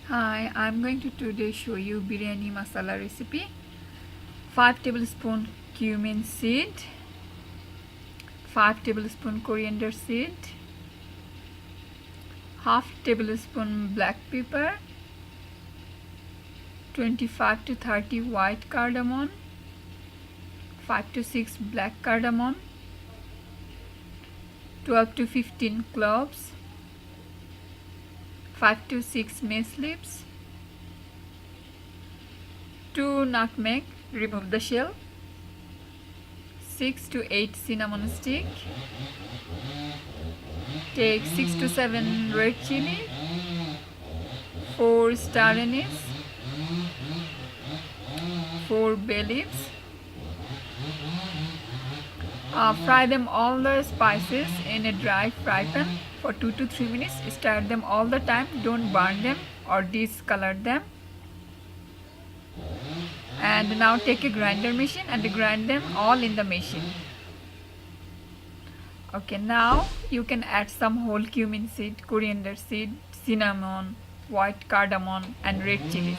Hi, I'm going to today show you biryani masala recipe. 5 tablespoon cumin seed, 5 tablespoon coriander seed, half tablespoon black pepper, 25 to 30 white cardamom, 5 to 6 black cardamom, 12 to 15 cloves, 5 to 6 mace leaves, 2 nutmeg, remove the shell, 6 to 8 cinnamon stick, take 6 to 7 red chilli, 4 star anise, 4 bay leaves. Fry them all the spices in a dry fry pan for 2 to 3 minutes. Stir them all the time, don't burn them or discolor them. And now take a grinder machine and grind them all in the machine. Okay, now you can add some whole cumin seed, coriander seed, cinnamon, white cardamom and red chili.